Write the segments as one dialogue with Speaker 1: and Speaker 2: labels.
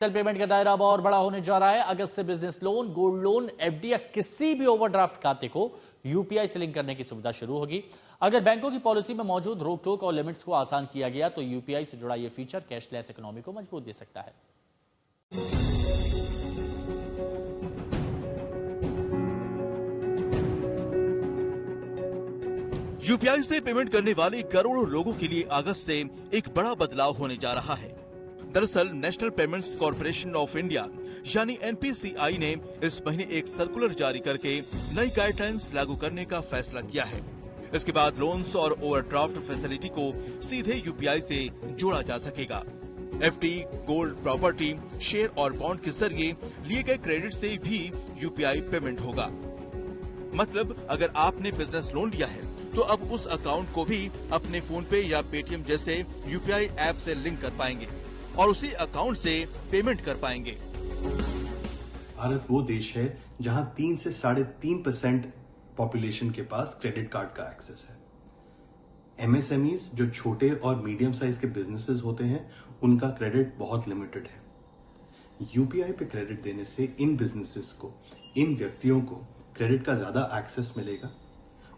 Speaker 1: Digital payment का दायरा अब और बड़ा होने जा रहा है। अगस्त से business loan, gold loan, FD या किसी भी ओवरड्राफ्ट खाते को यूपीआई से लिंक करने की सुविधा शुरू होगी। अगर बैंकों की पॉलिसी में मौजूद रोक टोक और लिमिट्स को आसान किया गया तो यूपीआई से जुड़ा यह फीचर कैशलेस इकोनॉमी को मजबूत दे सकता है।
Speaker 2: यूपीआई से पेमेंट करने वाले करोड़ों लोगों के लिए अगस्त से एक बड़ा बदलाव होने जा रहा है। दरअसल national payments corporation of India यानी एनपीसीआई ने इस महीने एक सर्कुलर जारी करके नई गाइडलाइंस लागू करने का फैसला किया है। इसके बाद लोन्स और ओवरड्राफ्ट फैसिलिटी को सीधे यूपीआई से जोड़ा जा सकेगा। एफडी, गोल्ड, प्रॉपर्टी, शेयर और बॉन्ड के जरिए लिए गए क्रेडिट से भी यूपीआई पेमेंट होगा। मतलब अगर आपने बिजनेस लोन लिया है तो अब उस अकाउंट को भी अपने फोन पे या पेटीएम जैसे यूपीआई ऐप से लिंक कर पाएंगे और उसी अकाउंट से पेमेंट कर पाएंगे।
Speaker 3: भारत वो देश है जहां 3 से 3.5% पॉपुलेशन के पास क्रेडिट कार्ड का एक्सेस है। एमएसएमईज जो छोटे और मीडियम साइज के बिजनेसेस होते हैं उनका क्रेडिट बहुत लिमिटेड है। यूपीआई पे क्रेडिट देने से इन बिजनेसेस को, इन व्यक्तियों को क्रेडिट का ज्यादा एक्सेस मिलेगा।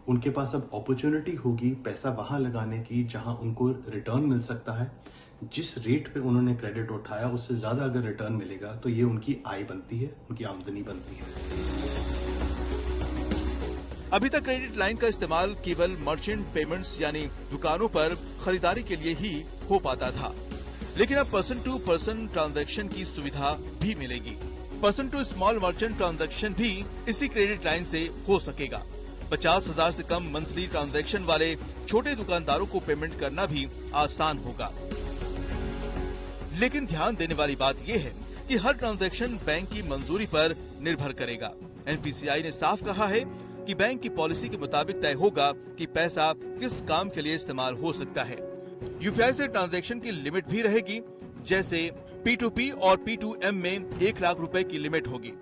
Speaker 3: उनके पास अब अपॉर्चुनिटी होगी पैसा वहां लगाने की जहां उनको रिटर्न मिल सकता है। जिस रेट पे उन्होंने क्रेडिट उठाया उससे ज्यादा अगर रिटर्न मिलेगा तो ये उनकी आय बनती है, उनकी आमदनी बनती है।
Speaker 2: अभी तक क्रेडिट लाइन का इस्तेमाल केवल मर्चेंट पेमेंट्स यानी दुकानों पर खरीदारी के लिए ही हो पाता था, लेकिन अब पर्सन टू पर्सन ट्रांजैक्शन की सुविधा भी मिलेगी। Person to small merchant transaction भी इसी क्रेडिट लाइन से हो सकेगा। 50,000 से कम मंथली ट्रांजैक्शन वाले छोटे दुकानदारों को पेमेंट करना भी आसान होगा। लेकिन ध्यान देने वाली बात यह है कि हर ट्रांजैक्शन बैंक की मंजूरी पर निर्भर करेगा। एनपीसीआई ने साफ कहा है कि बैंक की पॉलिसी के मुताबिक तय होगा कि पैसा किस काम के लिए इस्तेमाल हो सकता है। यूपीआई से ट्रांजैक्शन की लिमिट भी रहेगी, जैसे P2P और P2M में 1 लाख रुपए की लिमिट होगी।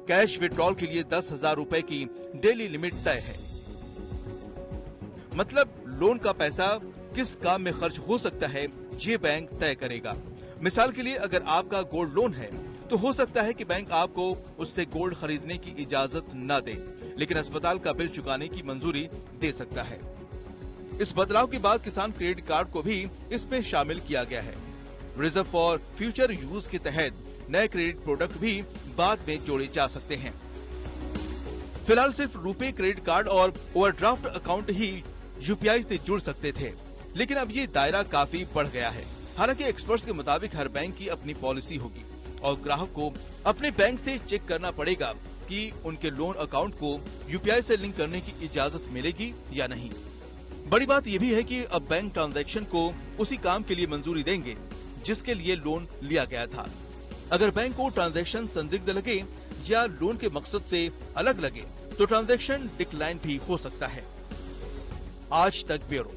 Speaker 2: कैश विड्रॉल के लिए 10,000 रुपए की डेली लिमिट तय है। मतलब लोन का पैसा किस काम में खर्च हो सकता है ये बैंक तय करेगा। मिसाल के लिए अगर आपका गोल्ड लोन है तो हो सकता है कि बैंक आपको उससे गोल्ड खरीदने की इजाजत न दे, लेकिन अस्पताल का बिल चुकाने की मंजूरी दे सकता है। इस बदलाव के बाद किसान क्रेडिट कार्ड को भी इसमें शामिल किया गया है। रिजर्व फॉर फ्यूचर यूज के तहत नए क्रेडिट प्रोडक्ट भी बाद में जोड़े जा सकते हैं। फिलहाल सिर्फ रुपे क्रेडिट कार्ड और ओवरड्राफ्ट अकाउंट ही यूपीआई से जुड़ सकते थे, लेकिन अब ये दायरा काफी बढ़ गया है। हालांकि एक्सपर्ट्स के मुताबिक हर बैंक की अपनी पॉलिसी होगी और ग्राहक को अपने बैंक से चेक करना पड़ेगा कि उनके लोन अकाउंट को यूपीआई से लिंक करने की इजाजत मिलेगी या नहीं। बड़ी बात यह भी है कि अब बैंक ट्रांजैक्शन को उसी काम के लिए मंजूरी देंगे जिसके लिए लोन लिया गया था। अगर बैंक को ट्रांजैक्शन संदिग्ध लगे या लोन के मकसद से अलग लगे तो ट्रांजैक्शन डिक्लाइन भी हो सकता है। आज तक ब्यूरो।